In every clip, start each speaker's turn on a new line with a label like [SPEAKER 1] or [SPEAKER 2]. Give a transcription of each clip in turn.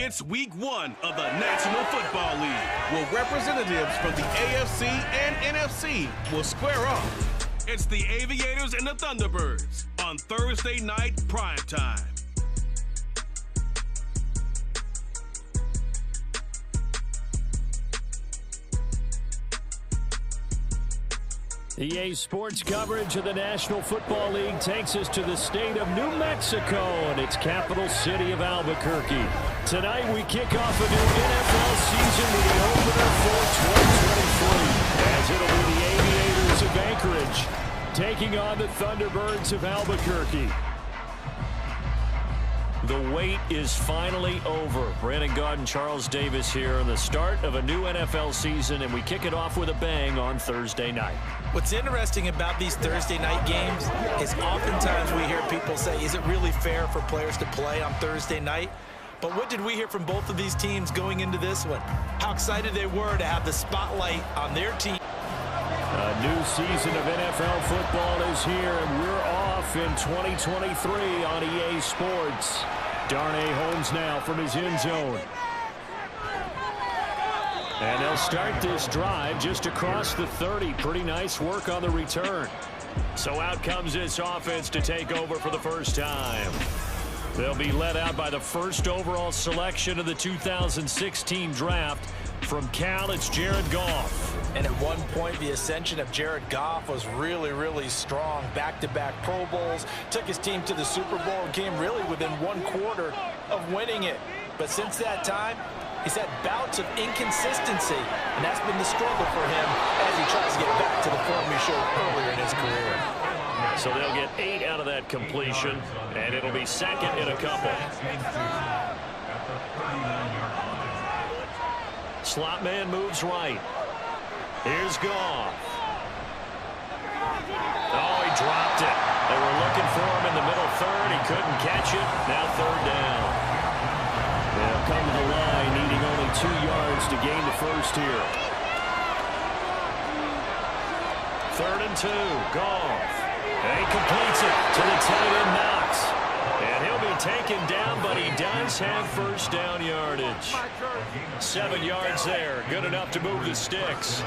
[SPEAKER 1] It's week 1 of the National Football League, where representatives from the AFC and NFC will square off. It's the Aviators and the Thunderbirds on Thursday night primetime.
[SPEAKER 2] EA Sports coverage of the National Football League takes us to the state of New Mexico and its capital city of Albuquerque. Tonight we kick off a new NFL season with the opener for 2023, as it'll be the Aviators of Anchorage taking on the Thunderbirds of Albuquerque. The wait is finally over. Brandon Gaudin, Charles Davis here on the start of a new NFL season, and we kick it off with a bang on Thursday night.
[SPEAKER 3] What's interesting about these Thursday night games is oftentimes we hear people say, is it really fair for players to play on Thursday night? But what did we hear from both of these teams going into this one? How excited they were to have the spotlight on their team.
[SPEAKER 2] A new season of NFL football is here, and we're off in 2023 on EA Sports. Darnay Holmes now from his end zone. And they'll start this drive just across the 30. Pretty nice work on the return. So out comes this offense to take over for the first time. They'll be led out by the first overall selection of the 2016 draft. From Cal, it's Jared Goff.
[SPEAKER 3] And at one point, the ascension of Jared Goff was really, really strong. Back-to-back Pro Bowls, took his team to the Super Bowl, and came really within one quarter of winning it. But since that time, he's had bouts of inconsistency, and that's been the struggle for him as he tries to get back to the form he showed earlier in his career.
[SPEAKER 2] So they'll get 8 out of that completion, and it'll be second in a couple. Slot man moves right. Here's Goff. Oh, he dropped it. They were looking for him in the middle third. He couldn't catch it. Now third down. They'll come to the line, needing only 2 yards to gain the first here. 3rd and 2. Goff. And he completes it to the tight end Knox. And he'll be taken down, but he does have first down yardage. 7 yards there. Good enough to move the sticks.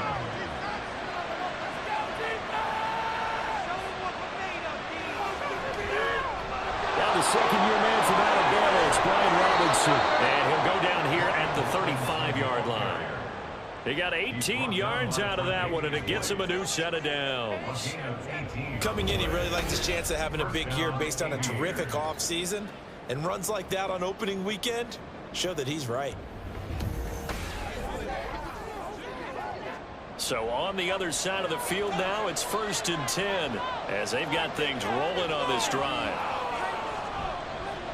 [SPEAKER 2] Now the second-year man from Alabama, it's Brian Robinson. And he'll go down here at the 35-yard line. He got 18 yards out of that one, and it gets him a new set of downs.
[SPEAKER 3] Coming in, he really liked his chance of having a big year based on a terrific offseason. And runs like that on opening weekend show that he's right.
[SPEAKER 2] So on the other side of the field now, it's 1st and 10 as they've got things rolling on this drive.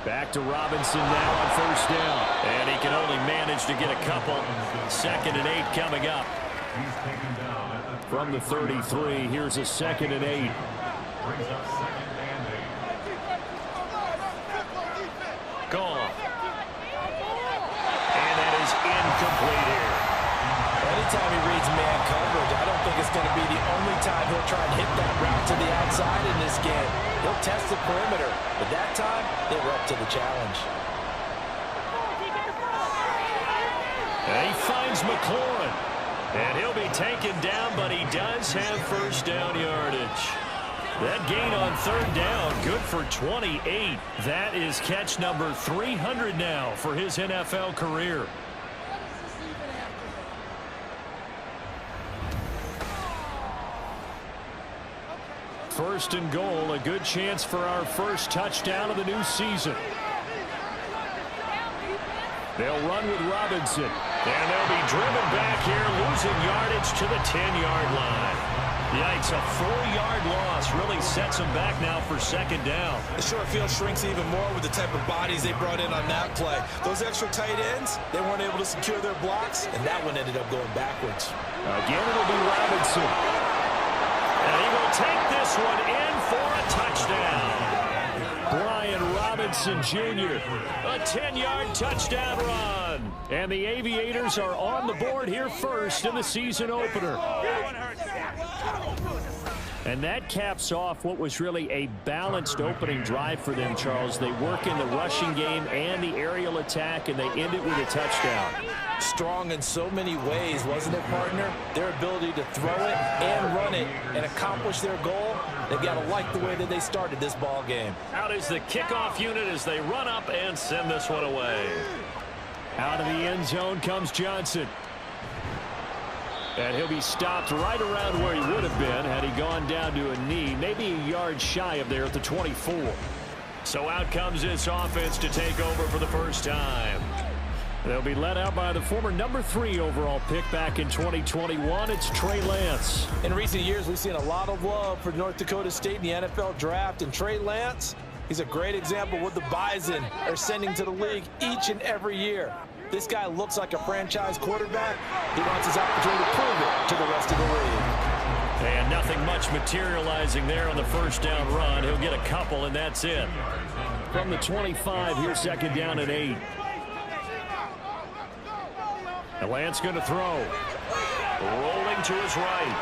[SPEAKER 2] Back to Robinson now on first down. And he can only manage to get a couple. 2nd and 8 coming up. From the 33, here's a 2nd and 8. Gone. And that is incomplete here.
[SPEAKER 3] Anytime he reads man coverage, I don't think it's going to be the only time he'll try and hit that route to the outside in this game. He'll test the perimeter, but that time, they were up to the challenge.
[SPEAKER 2] And he finds McLaurin. And he'll be taken down, but he does have first down yardage. That gain on 3rd down, good for 28. That is catch number 300 now for his NFL career. First and goal, a good chance for our first touchdown of the new season. They'll run with Robinson. And they'll be driven back here, losing yardage to the 10-yard line. Yikes, a 4-yard loss really sets them back now for 2nd down.
[SPEAKER 3] The short field shrinks even more with the type of bodies they brought in on that play. Those extra tight ends, they weren't able to secure their blocks, and that one ended up going backwards.
[SPEAKER 2] Again, it'll be Robinson. And he will take this one in for a touchdown. Brian Robinson Jr., a 10-yard touchdown run. And the Aviators are on the board here first in the season opener. And that caps off what was really a balanced opening drive for them, Charles. They work in the rushing game and the aerial attack, and they end it with a touchdown.
[SPEAKER 3] Strong in so many ways, wasn't it, partner? Their ability to throw it and run it and accomplish their goal, they've got to like the way that they started this ball game.
[SPEAKER 2] Out is the kickoff unit as they run up and send this one away. Out of the end zone comes Johnson. And he'll be stopped right around where he would have been had he gone down to a knee, maybe a yard shy of there at the 24. So out comes this offense to take over for the first time. They'll be led out by the former number 3 overall pick back in 2021. It's Trey Lance.
[SPEAKER 3] In recent years, we've seen a lot of love for North Dakota State in the NFL draft, and Trey Lance, he's a great example of what the Bison are sending to the league each and every year. This guy looks like a franchise quarterback. He wants his opportunity to prove it to the rest of the league.
[SPEAKER 2] And nothing much materializing there on the first down run. He'll get a couple, and that's it. From the 25, here's second down and 8. And Lance going to throw. Rolling to his right.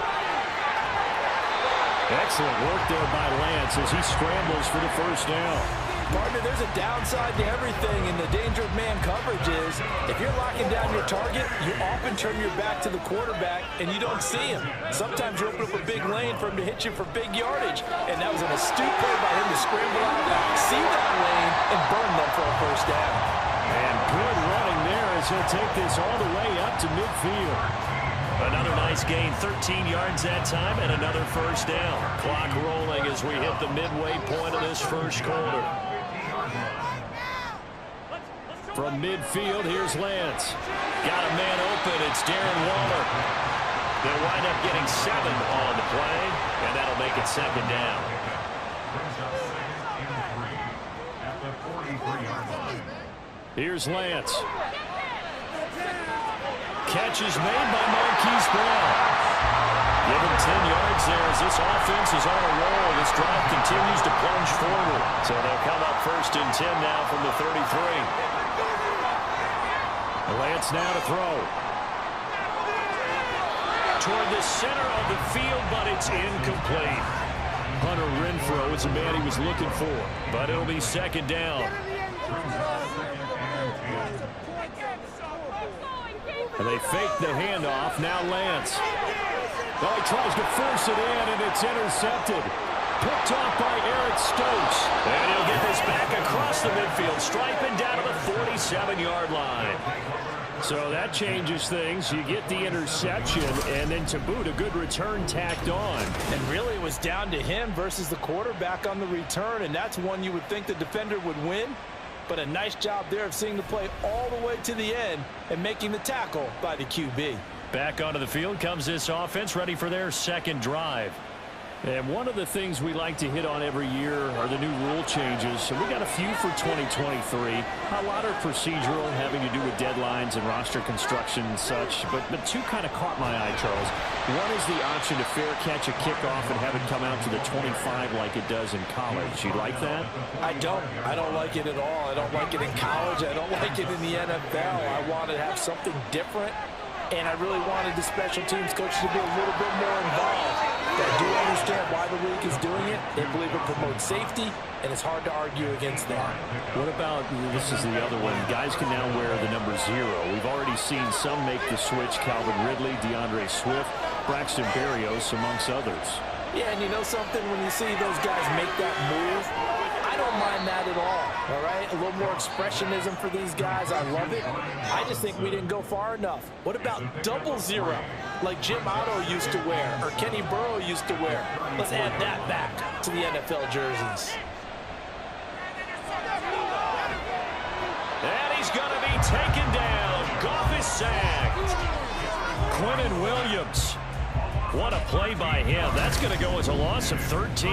[SPEAKER 2] Excellent work there by Lance as he scrambles for the first down.
[SPEAKER 3] Partner, there's a downside to everything, and the danger of man coverage is if you're locking down your target, you often turn your back to the quarterback and you don't see him. Sometimes you open up a big lane for him to hit you for big yardage, and that was an astute play by him to scramble out, see that lane, and burn them for a first down.
[SPEAKER 2] And good running there as he'll take this all the way up to midfield. Another nice gain, 13 yards that time, and another first down. Clock rolling as we hit the midway point of this first quarter. From midfield, here's Lance. Got a man open. It's Darren Waller. They'll wind up getting 7 on the play, and that'll make it second down. Here's Lance. Catch is made by Marquise Brown. Give him 10 yards there as this offense is on a roll. This drive continues to plunge forward. So they'll come up first and 10 now from the 33. Lance now to throw. Toward the center of the field, but it's incomplete. Hunter Renfrow is the man he was looking for, but it'll be second down. And they fake the handoff. Now Lance. Oh, he tries to force it in, and it's intercepted. Picked off by Eric Stokes. And he'll get this back across the midfield, striping down to the 47-yard line. So that changes things. You get the interception, and then to boot, a good return tacked on.
[SPEAKER 3] And really, it was down to him versus the quarterback on the return, and that's one you would think the defender would win. But a nice job there of seeing the play all the way to the end and making the tackle by the QB.
[SPEAKER 2] Back onto the field comes this offense, ready for their second drive. And one of the things we like to hit on every year are the new rule changes. So we got a few for 2023. A lot are procedural, having to do with deadlines and roster construction and such. But two kind of caught my eye, Charles. One is the option to fair catch a kickoff and have it come out to the 25 like it does in college. You like that?
[SPEAKER 3] I don't. I don't like it at all. I don't like it in college. I don't like it in the NFL. I want to have something different. And I really wanted the special teams coaches to be a little bit more involved. I do understand why the league is doing it. They believe it promotes safety, and it's hard to argue against that.
[SPEAKER 2] What about, this is the other one, guys can now wear the number 0. We've already seen some make the switch, Calvin Ridley, DeAndre Swift, Braxton Berrios, amongst others.
[SPEAKER 3] Yeah, and you know something, when you see those guys make that move, I don't mind that at all right? A little more expressionism for these guys. I love it. I just think we didn't go far enough. What about 00, like Jim Otto used to wear or Kenny Burrow used to wear? Let's add that back to the NFL jerseys.
[SPEAKER 2] And he's going to be taken down. Goff is sacked. Quinnen Williams. What a play by him. That's going to go as a loss of 13.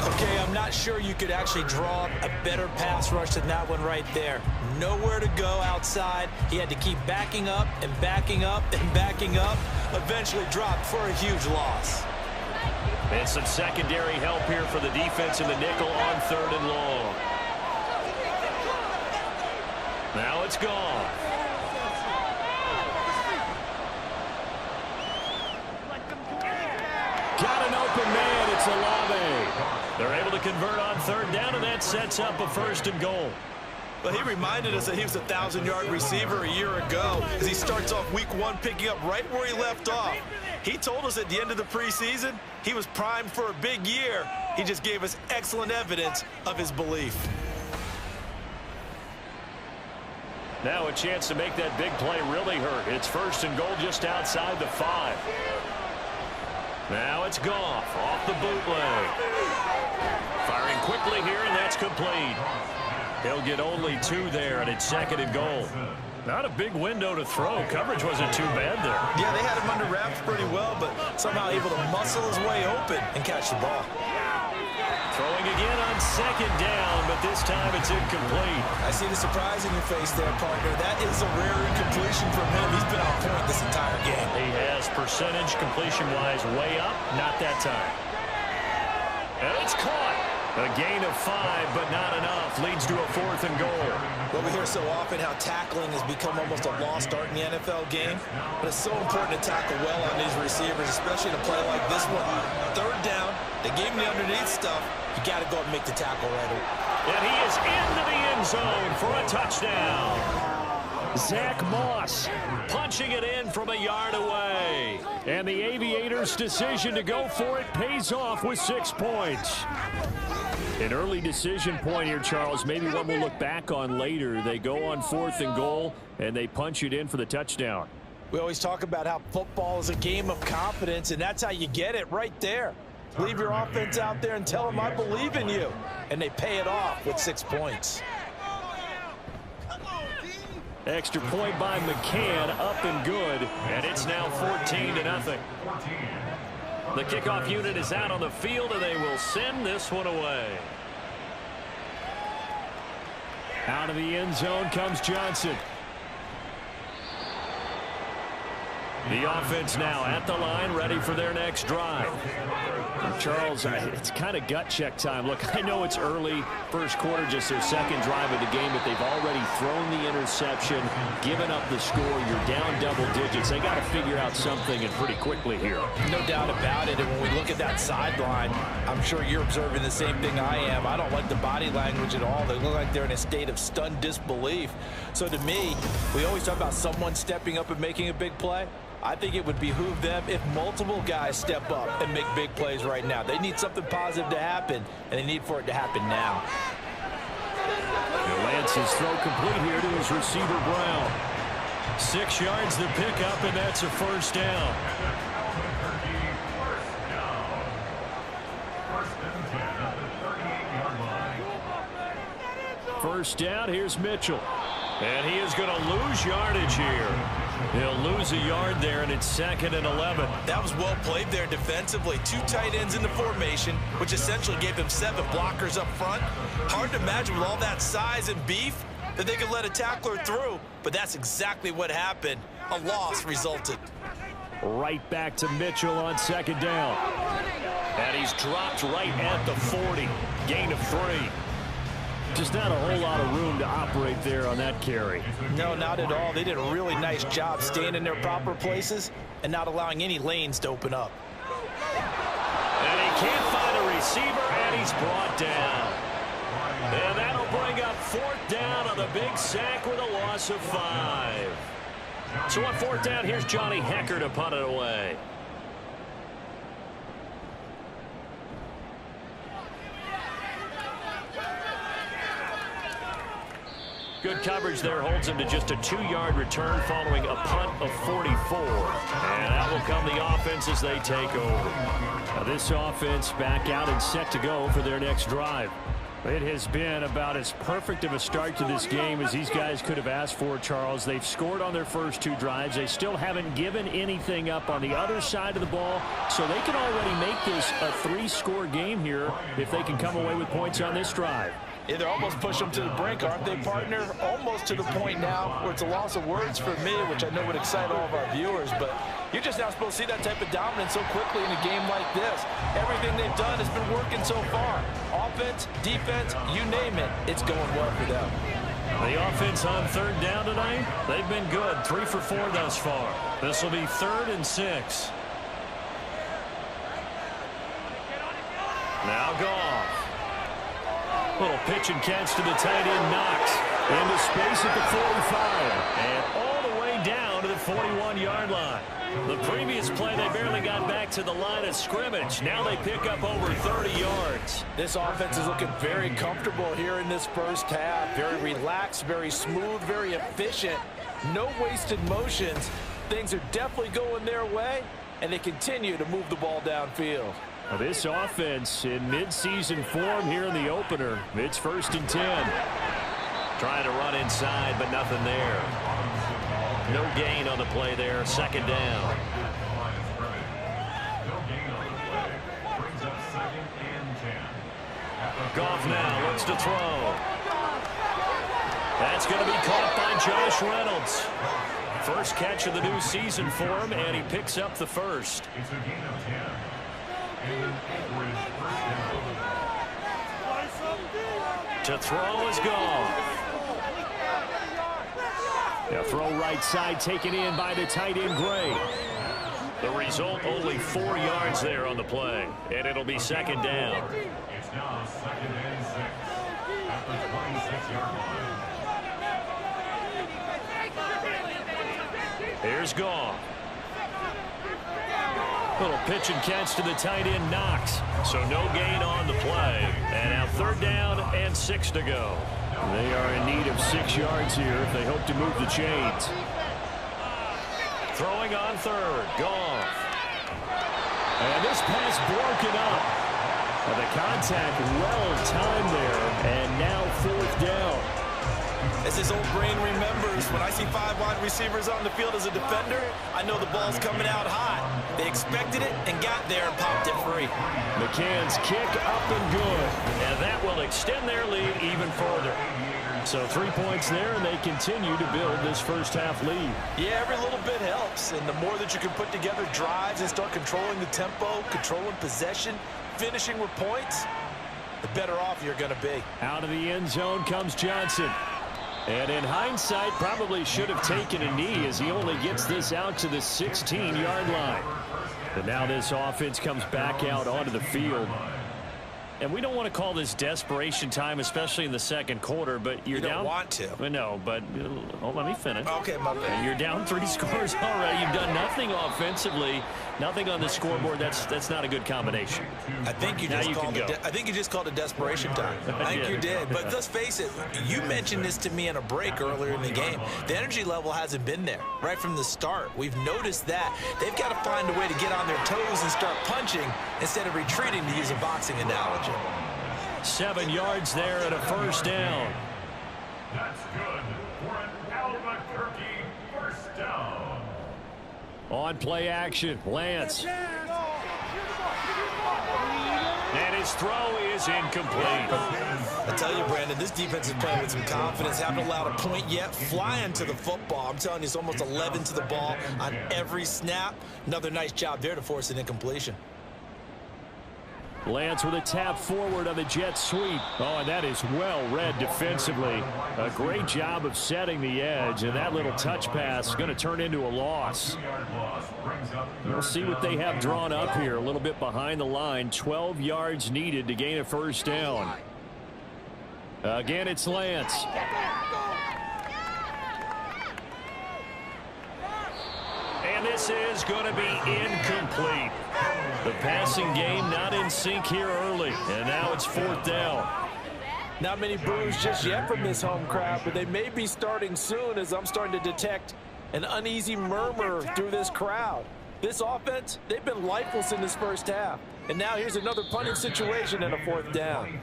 [SPEAKER 3] Okay, I'm not sure you could actually draw a better pass rush than that one right there. Nowhere to go outside. He had to keep backing up and backing up and backing up. Eventually dropped for a huge loss.
[SPEAKER 2] And some secondary help here for the defense in the nickel on 3rd and long. Now it's gone. Got an open man. They're able to convert on third down, and that sets up a 1st and goal.
[SPEAKER 3] Well, he reminded us that he was a 1,000-yard receiver a year ago as he starts off week 1 picking up right where he left off. He told us at the end of the preseason he was primed for a big year. He just gave us excellent evidence of his belief.
[SPEAKER 2] Now a chance to make that big play really hurt. It's 1st and goal just outside the 5. Now it's Goff off the bootleg. Firing quickly here, and that's complete. He'll get only 2 there, and it's 2nd and goal. Not a big window to throw. Coverage wasn't too bad there.
[SPEAKER 3] Yeah, they had him under wraps pretty well, but somehow able to muscle his way open and catch the ball.
[SPEAKER 2] Throwing again on 2nd down, but this time it's incomplete.
[SPEAKER 3] I see the surprise in your face there, partner. That is a rare incompletion from him. He's been on point this entire game.
[SPEAKER 2] He has percentage completion-wise way up, not that time. And it's caught. A gain of 5, but not enough. Leads to a 4th and goal.
[SPEAKER 3] Well, we hear so often how tackling has become almost a lost art in the NFL game. But it's so important to tackle well on these receivers, especially in a play like this one. 3rd down, they gave him the underneath stuff. You got to go and make the tackle right away.
[SPEAKER 2] And he is into the end zone for a touchdown. Zach Moss punching it in from a yard away. And the Aviators' decision to go for it pays off with 6 points. An early decision point here, Charles. Maybe one we'll look back on later. They go on 4th and goal, and they punch it in for the touchdown.
[SPEAKER 3] We always talk about how football is a game of confidence, and that's how you get it right there. Leave your offense out there and tell them, I believe in you. And they pay it off with 6 points.
[SPEAKER 2] Extra point by McCann, up and good, and it's now 14-0. The kickoff unit is out on the field, and they will send this one away. Out of the end zone comes Johnson. The offense now at the line, ready for their next drive. Charles, it's kind of gut check time. Look, I know it's early, 1st quarter, just their 2nd drive of the game, but they've already thrown the interception, given up the score. You're down double digits. They got to figure out something, and pretty quickly here.
[SPEAKER 3] No doubt about it. And when we look at that sideline, I'm sure you're observing the same thing I am. I don't like the body language at all. They look like they're in a state of stunned disbelief. So to me, we always talk about someone stepping up and making a big play. I think it would behoove them if multiple guys step up and make big plays right now. They need something positive to happen, and they need for it to happen now.
[SPEAKER 2] Lance's throw complete here to his receiver, Brown. 6 yards the pickup, and that's a 1st down. First down, here's Mitchell. And he is going to lose yardage here. He'll lose a yard there, and it's 2nd and 11.
[SPEAKER 3] That was well played there defensively. 2 tight ends in the formation, which essentially gave them 7 blockers up front. Hard to imagine with all that size and beef that they could let a tackler through, but that's exactly what happened. A loss resulted.
[SPEAKER 2] Right back to Mitchell on 2nd down. And he's dropped right at the 40. Gain of 3. Just not a whole lot of room to operate there on that carry.
[SPEAKER 3] No, not at all. They did a really nice job staying in their proper places and not allowing any lanes to open up.
[SPEAKER 2] And he can't find a receiver, and he's brought down. And that'll bring up 4th down on the big sack with a loss of 5. So on 4th down, here's Johnny Hecker to punt it away. Good coverage there, holds him to just a 2-yard return following a punt of 44. And out will come the offense as they take over. Now this offense back out and set to go for their next drive. It has been about as perfect of a start to this game as these guys could have asked for, Charles. They've scored on their first 2 drives. They still haven't given anything up on the other side of the ball, so they can already make this a 3-score game here if they can come away with points on this drive.
[SPEAKER 3] Yeah, they're almost pushing them to the brink, aren't they, partner? Almost to the point now where it's a loss of words for me, which I know would excite all of our viewers, but you're just not supposed to see that type of dominance so quickly in a game like this. Everything they've done has been working so far. Offense, defense, you name it, it's going well for them.
[SPEAKER 2] The offense on 3rd down tonight, they've been good. 3 for 4 thus far. This will be 3rd and 6. Now Goff. Little pitch and catch to the tight end, Knox. Into space at the 45. And all the way down to the 41-yard line. The previous play, they barely got back to the line of scrimmage. Now they pick up over 30 yards.
[SPEAKER 3] This offense is looking very comfortable here in this first half. Very relaxed, very smooth, very efficient. No wasted motions. Things are definitely going their way, and they continue to move the ball downfield.
[SPEAKER 2] Now this offense in midseason form here in the opener. It's 1st and 10. Trying to run inside, but nothing there. No gain on the play there. 2nd down. Goff now looks to throw. That's going to be caught by Josh Reynolds. First catch of the new season for him, and he picks up the first. To throw is Goff. Now throw right side taken in by the tight end Gray. The result, only 4 yards there on the play, and it'll be 2nd down.
[SPEAKER 4] It's now 2nd and 6 at the 26-yard line.
[SPEAKER 2] Here's Goff. Little pitch and catch to the tight end Knox. So no gain on the play. And now 3rd down and 6 to go. They are in need of 6 yards here if they hope to move the chains. Throwing on 3rd. Goff. And this pass broken up. The contact well timed there. And now 4th down.
[SPEAKER 3] As his old brain remembers, when I see 5 wide receivers on the field as a defender, I know the ball's coming out hot. They expected it and got there and popped it free.
[SPEAKER 2] McCann's kick up and good. And that will extend their lead even further. So 3 points there, and they continue to build this first half lead.
[SPEAKER 3] Yeah, every little bit helps. And the more that you can put together drives and start controlling the tempo, controlling possession, finishing with points, the better off you're going to be.
[SPEAKER 2] Out of the end zone comes Johnson. And in hindsight, probably should have taken a knee as he only gets this out to the 16-yard line. But now this offense comes back out onto the field. And we don't want to call this desperation time, especially in the 2nd quarter, but you're down.
[SPEAKER 3] You don't want to.
[SPEAKER 2] No, but let me finish.
[SPEAKER 3] Okay, my bad.
[SPEAKER 2] You're down 3 scores already. You've done nothing offensively, nothing on the scoreboard. That's not a good combination.
[SPEAKER 3] I think you just called it. I think you just called it desperation time. I think you did. But let's face it. You mentioned this to me in a break earlier in the game. The energy level hasn't been there right from the start. We've noticed that they've got to find a way to get on their toes and start punching instead of retreating, to use a boxing analogy.
[SPEAKER 2] 7 yards there and a 1st down.
[SPEAKER 4] That's good for an Albuquerque 1st down.
[SPEAKER 2] On play action, Lance. And his throw is incomplete.
[SPEAKER 3] I tell you, Brandon, this defense is playing with some confidence. Haven't allowed a point yet. Flying to the football. I'm telling you, it's almost 11 to the ball on every snap. Another nice job there to force an incompletion.
[SPEAKER 2] Lance with a tap forward on the jet sweep. Oh, and that is well read defensively. A great job of setting the edge, and that little touch pass is going to turn into a loss. We'll see what they have drawn up here. A little bit behind the line. 12 yards needed to gain a 1st down. Again, it's Lance. And this is going to be incomplete. The passing game not in sync here early, and now it's 4th down.
[SPEAKER 3] Not many boos just yet from this home crowd, but they may be starting soon, as I'm starting to detect an uneasy murmur through this crowd. This offense, they've been lifeless in this first half. And now here's another punting situation and a 4th down.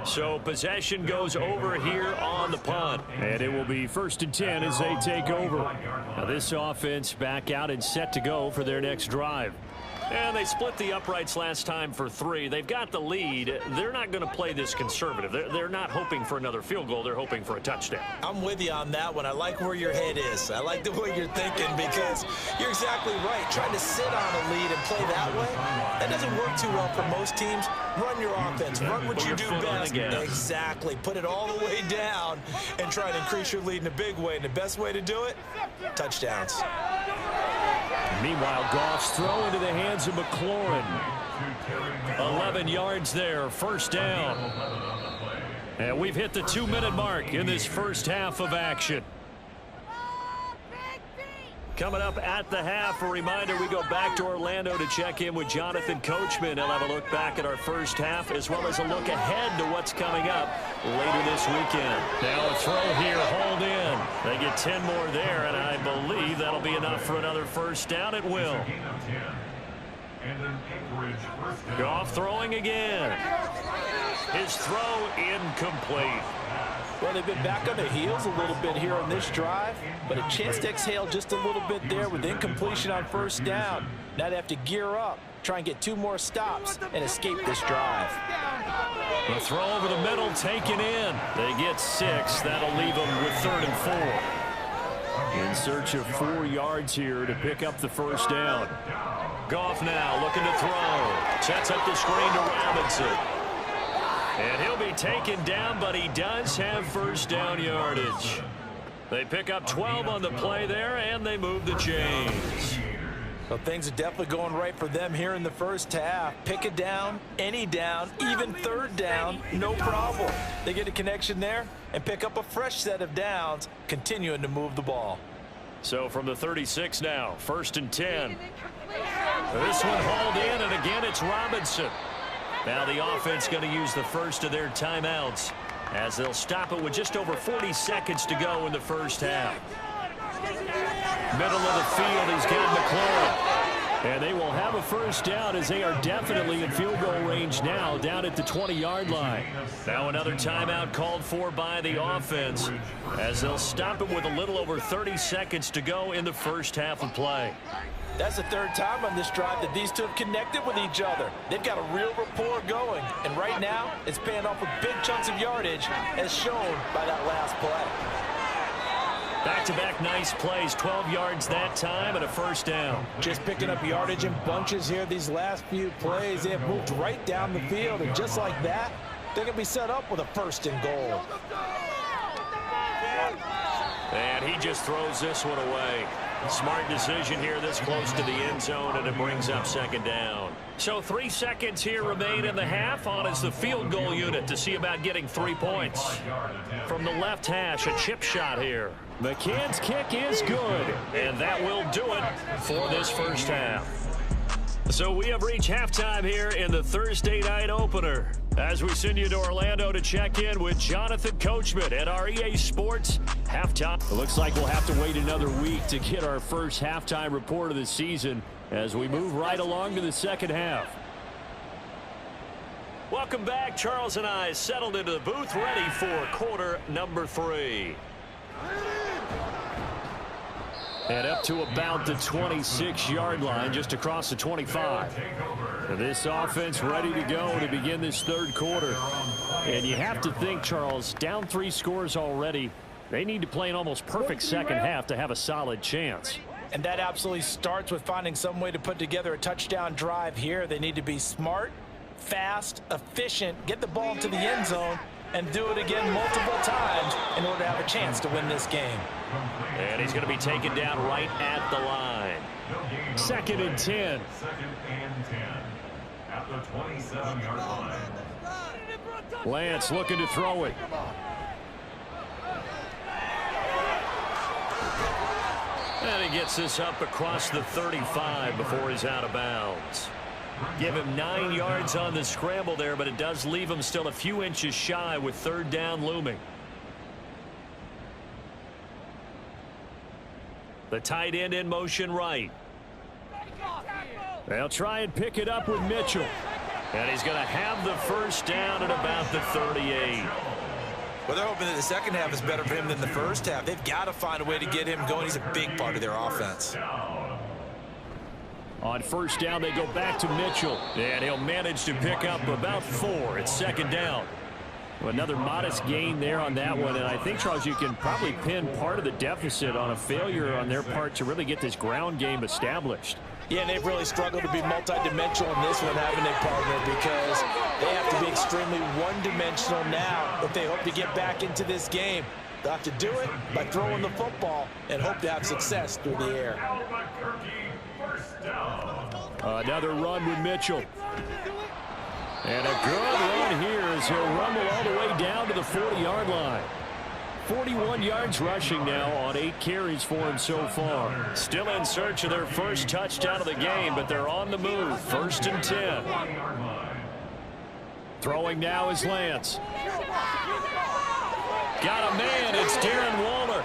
[SPEAKER 2] So possession goes over here on the punt. And it will be 1st and 10 as they take over. Now this offense back out and set to go for their next drive. And they split the uprights last time for 3. They've got the lead. They're not going to play this conservative. They're not hoping for another field goal. They're hoping for a touchdown.
[SPEAKER 3] I'm with you on that one. I like where your head is. I like the way you're thinking, because you're exactly right. Trying to sit on a lead and play that way, that doesn't work too well for most teams. Run your offense. Run what you do best. Exactly. Put it all the way down and try to increase your lead in a big way. And the best way to do it, touchdowns.
[SPEAKER 2] Meanwhile, Goff's throw into the hands of McLaurin. 11 yards there, first down. And we've hit the 2-minute mark in this first half of action. Coming up at the half, a reminder, we go back to Orlando to check in with Jonathan Coachman. He'll have a look back at our first half as well as a look ahead to what's coming up later this weekend. Now a throw here, hauled in. They get 10 more there, and I believe that'll be enough for another first down. It will. Goff throwing again. His throw incomplete.
[SPEAKER 3] Well, they've been back on their heels a little bit here on this drive, but a chance to exhale just a little bit there with incompletion on first down. Now they have to gear up, try and get 2 more stops, and escape this drive.
[SPEAKER 2] The throw over the middle taken in. They get 6. That'll leave them with 3rd and 4. In search of 4 yards here to pick up the first down. Goff now looking to throw. Sets up the screen to Robinson. And he'll be taken down, but he does have first down yardage. They pick up 12 on the play there, and they move the chains.
[SPEAKER 3] Well, things are definitely going right for them here in the first half. Pick a down, any down, even 3rd down, no problem. They get a connection there and pick up a fresh set of downs, continuing to move the ball.
[SPEAKER 2] So from the 36 now, 1st and 10. This one hauled in, and again it's Robinson. Now the offense going to use the first of their timeouts as they'll stop it with just over 40 seconds to go in the first half. Middle of the field, he's got McLaurin. And they will have a first down as they are definitely in field goal range now, down at the 20-yard line. Now another timeout called for by the offense as they'll stop it with a little over 30 seconds to go in the first half of play.
[SPEAKER 3] That's the 3rd time on this drive that these 2 have connected with each other. They've got a real rapport going, and right now it's paying off with big chunks of yardage as shown by that last play.
[SPEAKER 2] Back-to-back nice plays, 12 yards that time and a first down.
[SPEAKER 3] Just picking up yardage in bunches here these last few plays. They have moved right down the field, and just like that, they're going to be set up with a 1st and goal.
[SPEAKER 2] And he just throws this one away. Smart decision here this close to the end zone, and it brings up 2nd down. So 3 seconds here remain in the half. On is the field goal unit to see about getting 3 points. From the left hash, a chip shot here. McCann's kick is good, and that will do it for this first half. So we have reached halftime here in the Thursday night opener as we send you to Orlando to check in with Jonathan Coachman at our EA Sports halftime. It looks like we'll have to wait another week to get our first halftime report of the season as we move right along to the second half. Welcome back. Charles and I settled into the booth ready for quarter number 3. And up to about the 26-yard line, just across the 25. This offense ready to go to begin this 3rd quarter. And you have to think, Charles, down 3 scores already. They need to play an almost perfect second half to have a solid chance.
[SPEAKER 3] And that absolutely starts with finding some way to put together a touchdown drive here. They need to be smart, fast, efficient, get the ball to the end zone, and do it again multiple times in order to have a chance to win this game.
[SPEAKER 2] And he's going to be taken down right at the line. 2nd and 10.
[SPEAKER 4] 2nd and 10 at the 27-yard line.
[SPEAKER 2] Lance looking to throw it. And he gets this up across the 35 before he's out of bounds. Give him 9 yards on the scramble there, but it does leave him still a few inches shy with 3rd down looming. The tight end in motion right. They'll try and pick it up with Mitchell. And he's going to have the first down at about the 38.
[SPEAKER 3] Well, they're hoping that the second half is better for him than the first half. They've got to find a way to get him going. He's a big part of their offense.
[SPEAKER 2] On first down, they go back to Mitchell. And he'll manage to pick up about 4. It's 2nd down. Another modest gain there on that one. And I think, Charles, you can probably pin part of the deficit on a failure on their part to really get this ground game established.
[SPEAKER 3] Yeah, and they've really struggled to be multidimensional in this one, haven't they, partner? Because they have to be extremely one-dimensional now if they hope to get back into this game. They'll have to do it by throwing the football and hope to have success through the air.
[SPEAKER 2] Another run with Mitchell. And a good run here as he'll rumble all the way down to the 40-yard line. 41 yards rushing now on 8 carries for him so far. Still in search of their first touchdown of the game, but they're on the move. 1st and 10. Throwing now is Lance. Got a man. It's Darren Waller.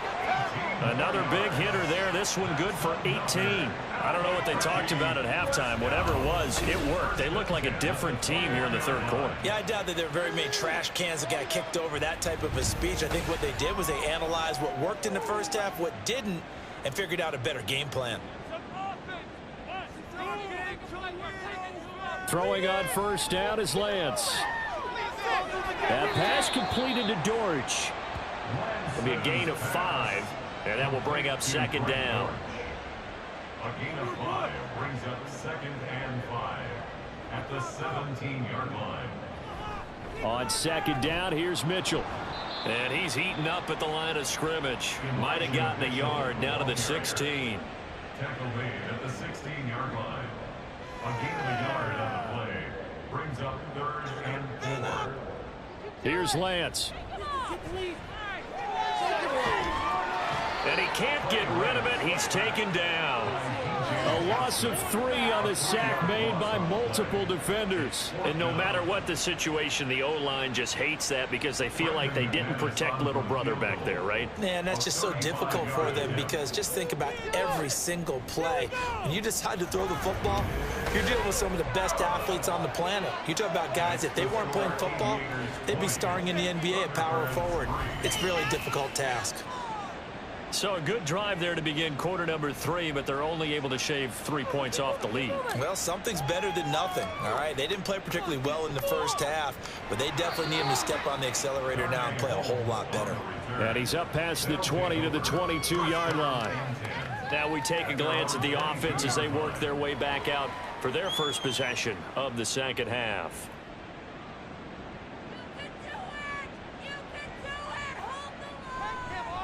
[SPEAKER 2] Another big hitter there. This one good for 18. I don't know what they talked about at halftime. Whatever it was, it worked. They look like a different team here in the 3rd quarter.
[SPEAKER 3] Yeah, I doubt that there were very many trash cans that got kicked over, that type of a speech. I think what they did was they analyzed what worked in the first half, what didn't, and figured out a better game plan.
[SPEAKER 2] Throwing on 1st down is Lance. That pass completed to Dortch. It'll be a gain of 5, and that will bring up 2nd down.
[SPEAKER 4] A gain of 5 brings up 2nd and 5 at the 17-yard line.
[SPEAKER 2] On 2nd down, here's Mitchell. And he's heating up at the line of scrimmage. Might have gotten a yard down to the 16.
[SPEAKER 4] Tackle made at the 16-yard line. A gain of a yard on the play brings up 3rd and 4.
[SPEAKER 2] Here's Lance. And he can't get rid of it. He's taken down. A loss of 3 on the sack made by multiple defenders. And no matter what the situation, the O-line just hates that because they feel like they didn't protect little brother back there, right?
[SPEAKER 3] Man, that's just so difficult for them because just think about every single play. When you decide to throw the football, you're dealing with some of the best athletes on the planet. You talk about guys, if they weren't playing football, they'd be starring in the NBA at power forward. It's really a difficult task.
[SPEAKER 2] So a good drive there to begin quarter number 3, but they're only able to shave 3 points off the lead.
[SPEAKER 3] Well, something's better than nothing, all right? They didn't play particularly well in the first half, but they definitely need him to step on the accelerator now and play a whole lot better.
[SPEAKER 2] And he's up past the 20 to the 22-yard line. Now we take a glance at the offense as they work their way back out for their first possession of the 2nd half.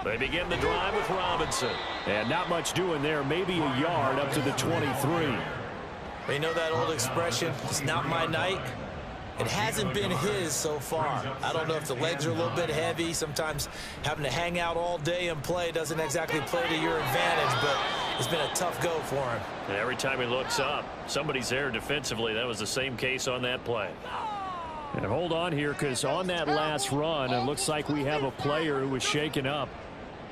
[SPEAKER 2] They begin the drive with Robinson. And not much doing there. Maybe a yard up to the 23.
[SPEAKER 3] You know that old expression, it's not my night? It hasn't been his so far. I don't know if the legs are a little bit heavy. Sometimes having to hang out all day and play doesn't exactly play to your advantage, but it's been a tough go for him.
[SPEAKER 2] And every time he looks up, somebody's there defensively. That was the same case on that play. And hold on here, because on that last run, it looks like we have a player who was shaken up.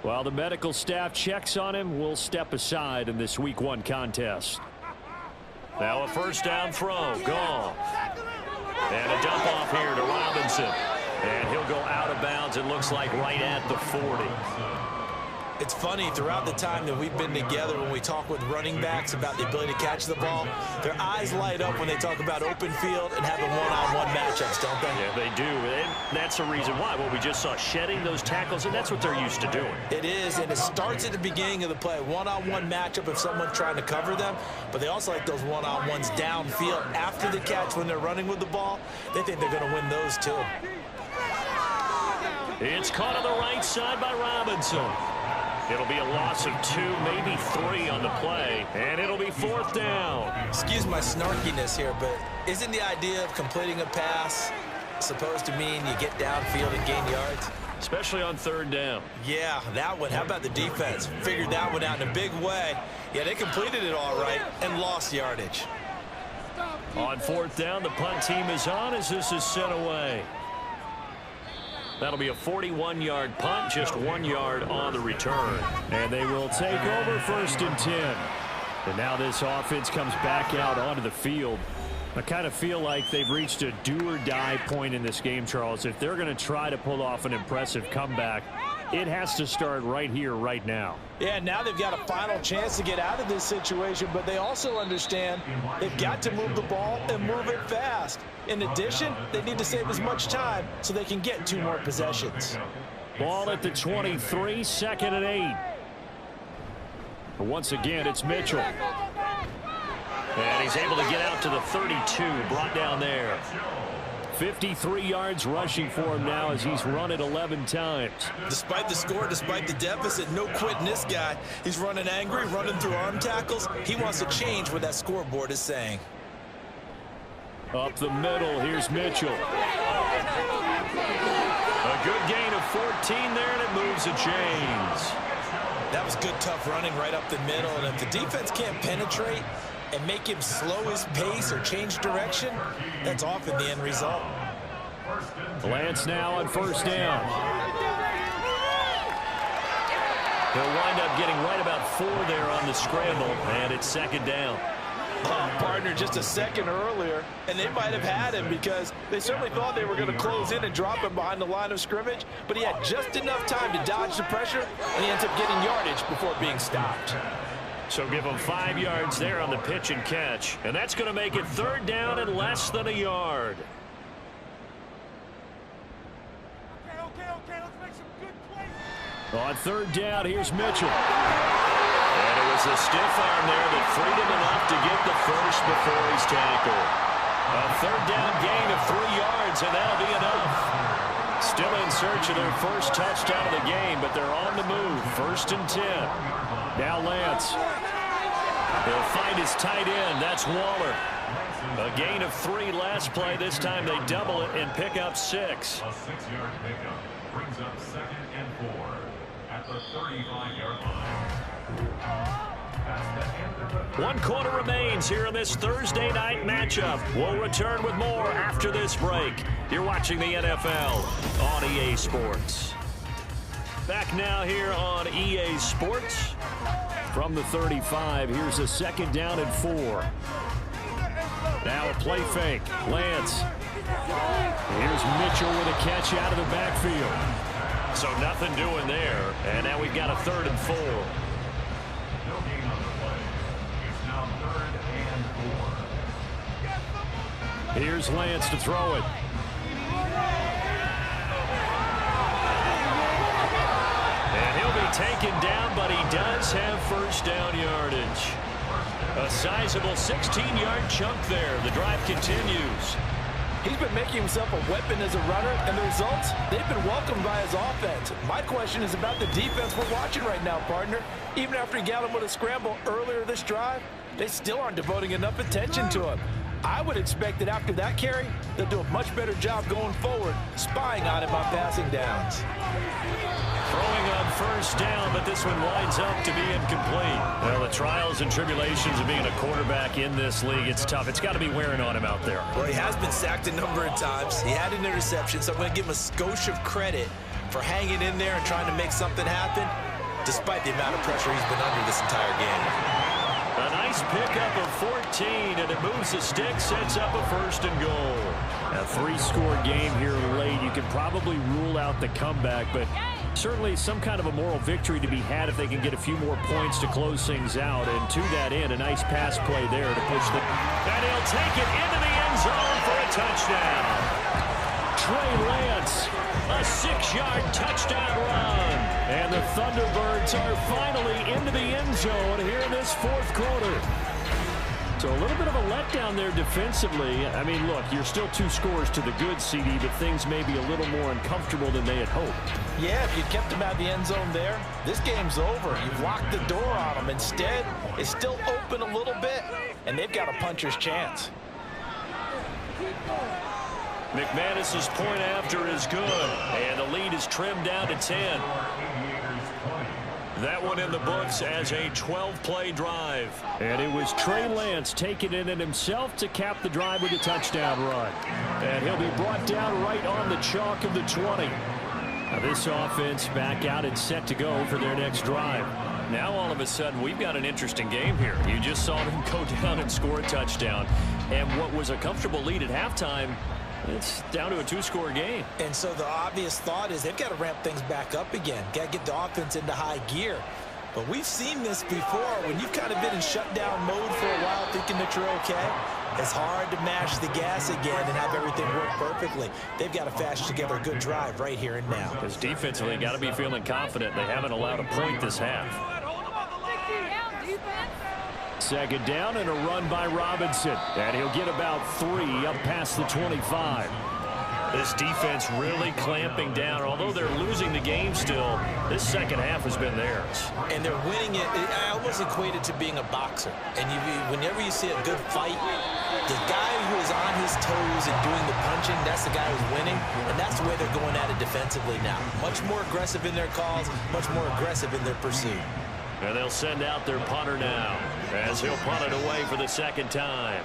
[SPEAKER 2] While the medical staff checks on him, we'll step aside in this Week 1 contest. Now a 1st down throw. Gone. And a dump off here to Robinson. And he'll go out of bounds, it looks like right at the 40.
[SPEAKER 3] It's funny, throughout the time that we've been together, when we talk with running backs about the ability to catch the ball, their eyes light up when they talk about open field and having one-on-one matchups, don't they?
[SPEAKER 2] Yeah, they do. And that's the reason why. Well, we just saw shedding those tackles, and that's what they're used to doing.
[SPEAKER 3] It is, and it starts at the beginning of the play. One-on-one matchup if someone's trying to cover them, but they also like those one-on-ones downfield after the catch when they're running with the ball. They think they're going to win those too.
[SPEAKER 2] It's caught on the right side by Robinson. It'll be a loss of 2, maybe 3 on the play, and it'll be 4th down.
[SPEAKER 3] Excuse my snarkiness here, but isn't the idea of completing a pass supposed to mean you get downfield and gain yards?
[SPEAKER 2] Especially on 3rd down.
[SPEAKER 3] Yeah, that one. How about the defense? Figured that one out in a big way. Yeah, they completed it all right and lost yardage.
[SPEAKER 2] On 4th down, the punt team is on as this is sent away. That'll be a 41-yard punt, just 1 yard on the return. And they will take over 1st and 10. And now this offense comes back out onto the field. I kind of feel like they've reached a do-or-die point in this game, Charles. If they're going to try to pull off an impressive comeback, it has to start right here, right now.
[SPEAKER 3] Yeah, now they've got a final chance to get out of this situation, but they also understand they've got to move the ball and move it fast. In addition, they need to save as much time so they can get 2 more possessions.
[SPEAKER 2] Ball at the 23, 2nd and 8. But once again, it's Mitchell. And he's able to get out to the 32, brought down there. 53 yards rushing for him now as he's run it 11 times.
[SPEAKER 3] Despite the score, despite the deficit, no quitting this guy. He's running angry, running through arm tackles. He wants to change what that scoreboard is saying.
[SPEAKER 2] Up the middle, here's Mitchell. A good gain of 14 there, and it moves the chains.
[SPEAKER 3] That was good, tough running right up the middle. And if the defense can't penetrate and make him slow his pace or change direction, that's often the end result.
[SPEAKER 2] Lance now on first down. He'll wind up getting right about 4 there on the scramble, and it's second down.
[SPEAKER 3] Partner just a second earlier, and they might have had him because they certainly thought they were going to close in and drop him behind the line of scrimmage, but he had just enough time to dodge the pressure, and he ends up getting yardage before being stopped.
[SPEAKER 2] So give him 5 yards there on the pitch and catch, and that's going to make it third down and less than a yard.
[SPEAKER 5] Okay, let's make some good plays.
[SPEAKER 2] On third down, here's Mitchell. And it was a stiff arm there that freed him enough to get the first before he's tackled. A third down gain of 3 yards, and that'll be enough. Still in search of their first touchdown of the game, but they're on the move. First and 10. Now Lance. He'll find his tight end. That's Waller. A gain of 3 last play. This time they double it and pick up 6.
[SPEAKER 4] A 6-yard pickup brings up 2nd and 4 at the 35-yard line.
[SPEAKER 2] 1 quarter remains here in this Thursday night matchup. We'll return with more after this break. You're watching the NFL on EA Sports. Back now here on EA Sports. From the 35, here's a second down and 4. Now a play fake. Lance. Here's Mitchell with a catch out of the backfield. So nothing doing there. And now we've got a third and 4. Here's Lance to throw it. And he'll be taken down, but he does have first down yardage. A sizable 16-yard chunk there. The drive continues.
[SPEAKER 3] He's been making himself a weapon as a runner, and the results, they've been welcomed by his offense. My question is about the defense we're watching right now, partner. Even after he got him with a scramble earlier this drive, they still aren't devoting enough attention to him. I would expect that after that carry, they'll do a much better job going forward, spying on him on passing downs.
[SPEAKER 2] Throwing on first down, but this one winds up to be incomplete. Well, the trials and tribulations of being a quarterback in this league, it's tough. It's got to be wearing on him out there.
[SPEAKER 3] Well, he has been sacked a number of times. He had an interception, so I'm going to give him a skosh of credit for hanging in there and trying to make something happen, despite the amount of pressure he's been under this entire game.
[SPEAKER 2] A nice pickup of 14, and it moves the stick, sets up a first and goal. A 3-score game here late. You can probably rule out the comeback, but certainly some kind of a moral victory to be had if they can get a few more points to close things out. And to that end, a nice pass play there to push the... And he'll take it into the end zone for a touchdown. Trey Lance, a 6-yard touchdown run. And the Thunderbirds are finally into the end zone here in this 4th quarter. So a little bit of a letdown there defensively. I mean, look, you're still 2 scores to the good, CD, but things may be a little more uncomfortable than they had hoped.
[SPEAKER 3] Yeah, if you kept them out of the end zone there, this game's over. You've locked the door on them. Instead, it's still open a little bit, and they've got a puncher's chance.
[SPEAKER 2] McManus's point after is good, and the lead is trimmed down to 10. That one in the books as a 12-play drive. And it was Trey Lance taking it in himself to cap the drive with a touchdown run. And he'll be brought down right on the chalk of the 20. Now this offense back out and set to go for their next drive. Now all of a sudden we've got an interesting game here. You just saw them go down and score a touchdown. And what was a comfortable lead at halftime, it's down to a 2-score game.
[SPEAKER 3] And so the obvious thought is they've got to ramp things back up again. Got to get the offense into high gear. But we've seen this before. When you've kind of been in shutdown mode for a while thinking that you're okay, it's hard to mash the gas again and have everything work perfectly. They've got to fashion together a good drive right here and now.
[SPEAKER 2] Because defensively, got to be feeling confident. They haven't allowed a point this half. Second down and a run by Robinson. And he'll get about 3 up past the 25. This defense really clamping down. Although they're losing the game still, this second half has been theirs.
[SPEAKER 3] And they're winning it. I almost equate it to being a boxer. And whenever you see a good fight, the guy who is on his toes and doing the punching, that's the guy who's winning. And that's the way they're going at it defensively now. Much more aggressive in their calls, much more aggressive in their pursuit.
[SPEAKER 2] And they'll send out their punter now as he'll punt it away for the second time.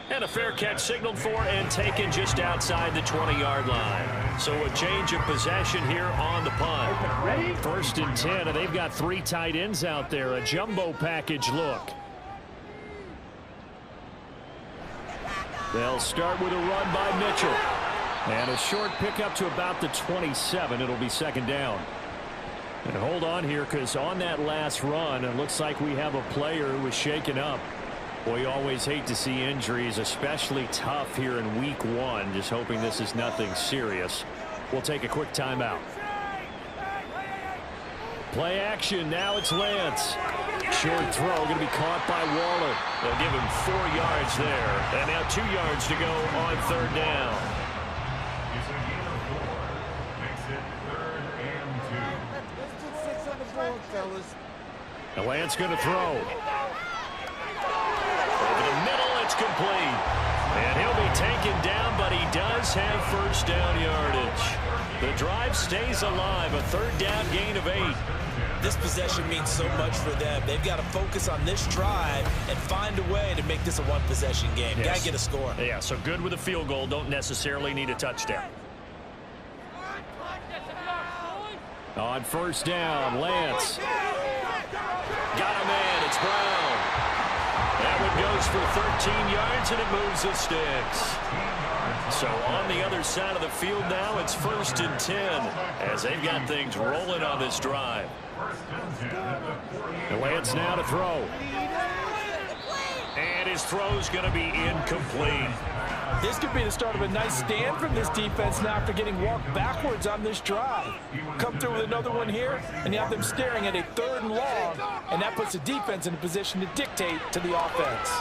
[SPEAKER 2] And a fair catch signaled for and taken just outside the 20-yard line. So a change of possession here on the punt. 1st and 10, and they've got 3 tight ends out there. A jumbo package look. They'll start with a run by Mitchell. And a short pickup to about the 27. It'll be 2nd down. And hold on here, because on that last run, it looks like we have a player who was shaken up. Boy, you always hate to see injuries, especially tough here in week 1. Just hoping this is nothing serious. We'll take a quick timeout. Play action. Now it's Lance. Short throw going to be caught by Waller. They'll give him 4 yards there. And now 2 yards to go on 3rd down.
[SPEAKER 4] It's a gain of 4. Makes it 3rd and 2.
[SPEAKER 5] Let's put 6 on the board, fellas.
[SPEAKER 2] And Lance going to throw. Over the middle, it's complete. And he'll be taken down, but he does have 1st down yardage. The drive stays alive, a 3rd down gain of 8.
[SPEAKER 3] This possession means so much for them. They've got to focus on this drive and find a way to make this a 1-possession game.
[SPEAKER 2] Yes.
[SPEAKER 3] Got to get a score.
[SPEAKER 2] Yeah, so good with a field goal. Don't necessarily need a touchdown. On 1st down, Lance. Got a man. It's Brown. That one goes for 13 yards, and it moves the sticks. So on the other side of the field now, it's 1st and 10 as they've got things rolling on this drive. And Lance now to throw. And his throw's going to be incomplete.
[SPEAKER 3] This could be the start of a nice stand from this defense now after getting walked backwards on this drive. Come through with another one here, and you have them staring at a 3rd and long, and that puts the defense in a position to dictate to the offense.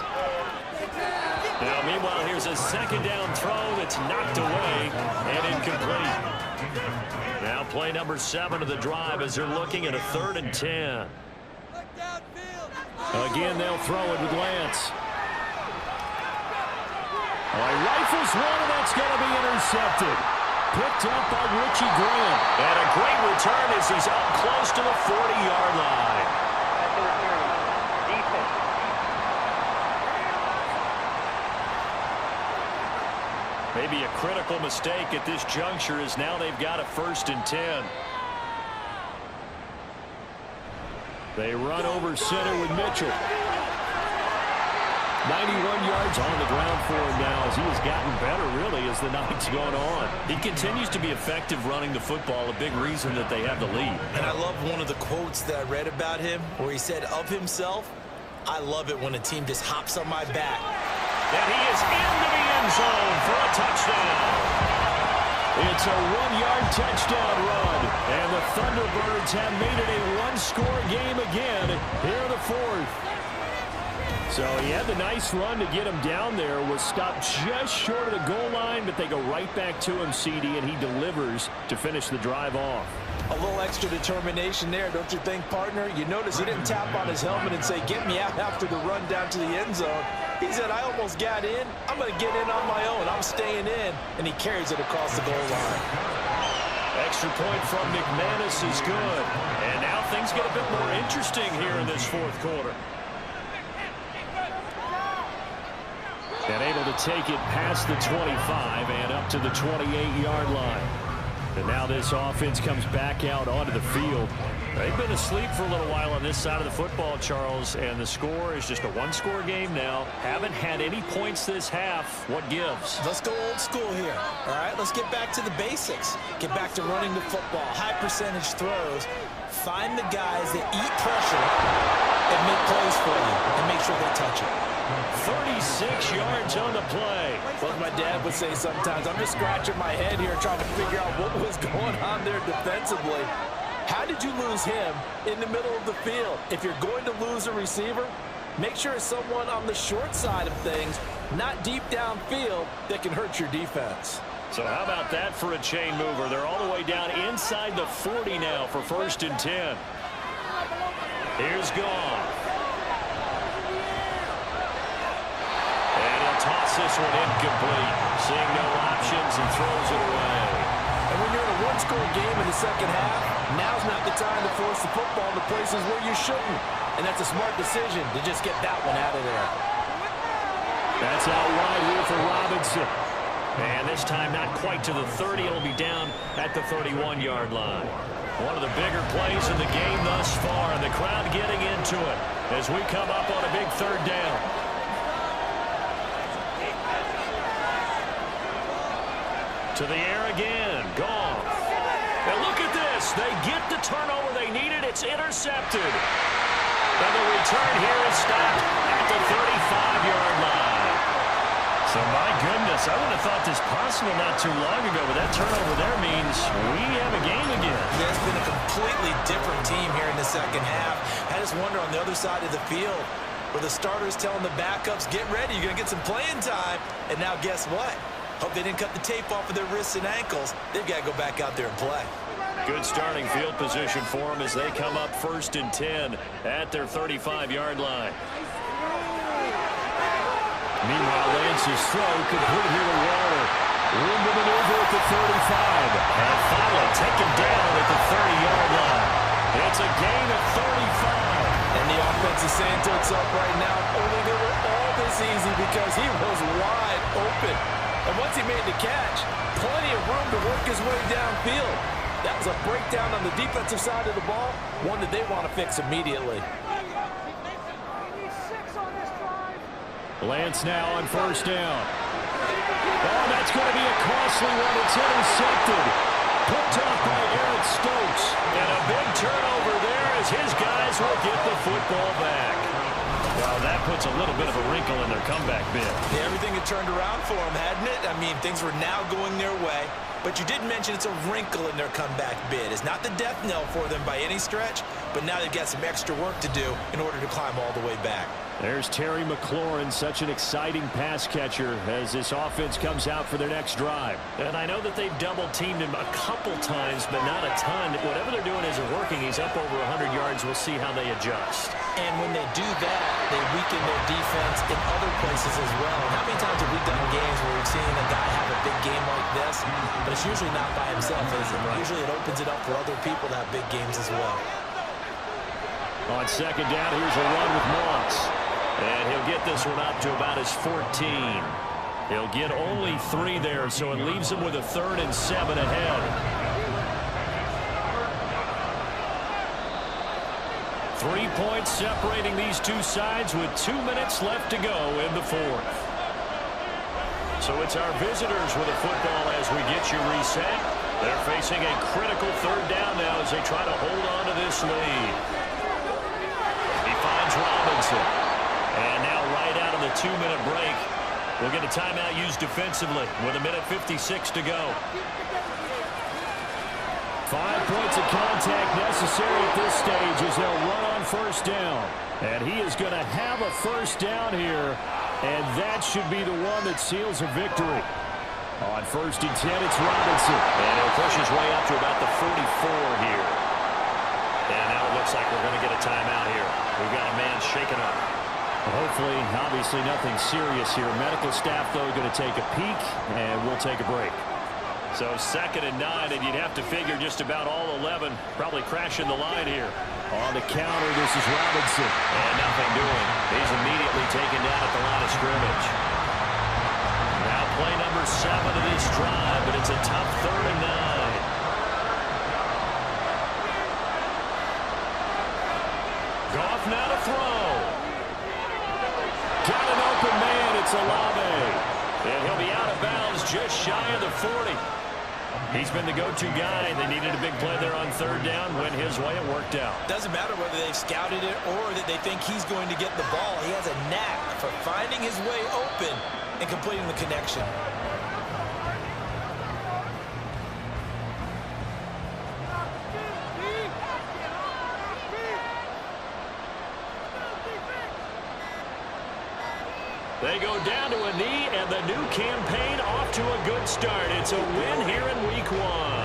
[SPEAKER 2] Now, meanwhile, here's a 2nd down throw that's knocked away and incomplete. Now play number 7 of the drive as they're looking at a 3rd and 10. Again, they'll throw it with Lance. He rifles one, and that's going to be intercepted. Picked up by Richie Graham. And a great return as he's up close to the 40-yard line. Maybe a critical mistake at this juncture as now they've got a 1st and 10. They run over center with Mitchell. 91 yards on the ground for him now as he has gotten better, really, as the night's gone on. He continues to be effective running the football, a big reason that they have the lead.
[SPEAKER 3] And I love one of the quotes that I read about him where he said of himself, "I love it when a team just hops on my back."
[SPEAKER 2] And he is into the end zone for a touchdown. It's a 1-yard touchdown run, and the Thunderbirds have made it a 1-score game again here in the 4th. So he had the nice run to get him down there, was stopped just short of the goal line, but they go right back to him, CD, and he delivers to finish the drive off.
[SPEAKER 3] A little extra determination there, don't you think, partner? You notice he didn't tap on his helmet and say, "Get me out," after the run down to the end zone. He said, "I almost got in. I'm going to get in on my own. I'm staying in." And he carries it across the goal line.
[SPEAKER 2] Extra point from McManus is good. And now things get a bit more interesting here in this 4th quarter. And able to take it past the 25 and up to the 28-yard line. And now this offense comes back out onto the field. They've been asleep for a little while on this side of the football, Charles, and the score is just a 1-score game now. Haven't had any points this half. What gives?
[SPEAKER 3] Let's go old school here, all right? Let's get back to the basics. Get back to running the football, high-percentage throws. Find the guys that eat pressure and make plays for you and make sure they touch it.
[SPEAKER 2] 36 yards on the play.
[SPEAKER 3] Well, my dad would say sometimes, I'm just scratching my head here trying to figure out what was going on there defensively. How did you lose him in the middle of the field? If you're going to lose a receiver, make sure it's someone on the short side of things, not deep downfield, that can hurt your defense.
[SPEAKER 2] So how about that for a chain mover? They're all the way down inside the 40 now for 1st and 10. Here's Goff. And he'll toss this one incomplete. Seeing no options and throws it away.
[SPEAKER 3] And when you're in a one-score game in the second half, now's not the time to force the football to places where you shouldn't. And that's a smart decision to just get that one out of there.
[SPEAKER 2] That's out wide here for Robinson. And this time not quite to the 30. It'll be down at the 31-yard line. One of the bigger plays in the game thus far. And the crowd getting into it as we come up on a big 3rd down. To the air again. Goff. And look at this. They get the turnover they needed. It's intercepted. And the return here is stopped at the 35-yard line. So, my goodness, I would have thought this possible not too long ago, but that turnover there means we have a game again.
[SPEAKER 3] Yeah, it's been a completely different team here in the second half. I just wonder on the other side of the field, where the starters telling the backups, get ready, you're going to get some playing time. And now guess what? Hope they didn't cut the tape off of their wrists and ankles. They've got to go back out there and play.
[SPEAKER 2] Good starting field position for them as they come up 1st and 10 at their 35-yard line. Meanwhile, Lance's throw complete here to Waller. Room to maneuver at the 35. And Fowler taken down at the 30-yard line. It's a gain of 35.
[SPEAKER 3] And the offense is saying to itself right now, only they were all this easy because he was wide open. And once he made the catch, plenty of room to work his way downfield. That was a breakdown on the defensive side of the ball, one that they want to fix immediately.
[SPEAKER 2] Lance now on 1st down. Oh, that's going to be a costly one. It's intercepted. Picked off by Eric Stokes. And a big turnover there as his guys will get the football back. Well, that puts a little bit of a wrinkle in their comeback bid.
[SPEAKER 3] Yeah, everything had turned around for them, hadn't it? I mean, things were now going their way. But you did mention it's a wrinkle in their comeback bid. It's not the death knell for them by any stretch, but now they've got some extra work to do in order to climb all the way back.
[SPEAKER 2] There's Terry McLaurin, such an exciting pass catcher as this offense comes out for their next drive. And I know that they've double-teamed him a couple times, but not a ton. Whatever they're doing isn't working. He's up over 100 yards. We'll see how they adjust.
[SPEAKER 3] And when they do that, they weaken their defense in other places as well. And how many times have we done games where we've seen a guy have a big game like this, but it's usually not by himself, is it? Right. Usually it opens it up for other people to have big games as well.
[SPEAKER 2] On 2nd down, here's a run with Moss. And he'll get this one up to about his 14. He'll get only 3 there, so it leaves him with a 3rd and 7 ahead. 3 points separating these two sides with 2 minutes left to go in the 4th. So it's our visitors with a football as we get you reset. They're facing a critical 3rd down now as they try to hold on to this lead. He finds Robinson. And now right out of the 2-minute break, we'll get a timeout used defensively with 1:56 to go. 5 points of contact necessary at this stage as they'll run on 1st down. And he is going to have a 1st down here, and that should be the one that seals a victory. On 1st and 10, it's Robinson. And he'll push his way up to about the 44 here. And now it looks like we're going to get a timeout here. We've got a man shaken up. Hopefully, obviously nothing serious here. Medical staff, though, going to take a peek, and we'll take a break. So 2nd and 9, and you'd have to figure just about all 11 probably crashing the line here. On the counter, this is Robinson. And nothing doing. He's immediately taken down at the line of scrimmage. Now play number 7 of this drive, but it's a tough 3rd and 9. Goff now to throw. Got an open man. It's Olave. And he'll be out of bounds just shy of the 40. He's been the go-to guy. They needed a big play there on 3rd down. Went his way. It worked out.
[SPEAKER 3] Doesn't matter whether they've scouted it or that they think he's going to get the ball. He has a knack for finding his way open and completing the connection.
[SPEAKER 2] They go down to a knee, and the new campaign off to a good start. It's a win here in Week 1.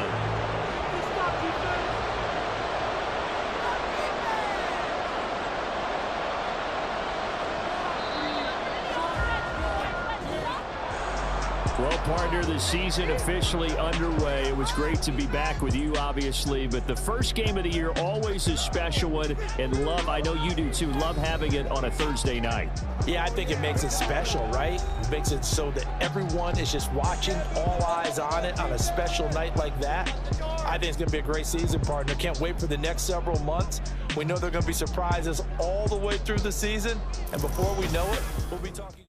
[SPEAKER 2] Well, partner, the season officially underway. It was great to be back with you, obviously, but the first game of the year always a special one, and love, I know you do too, love having it on a Thursday night.
[SPEAKER 3] Yeah, I think it makes it special, right? It makes it so that everyone is just watching, all eyes on it on a special night like that. I think it's going to be a great season, partner. Can't wait for the next several months. We know there are going to be surprises all the way through the season, and before we know it, we'll be talking.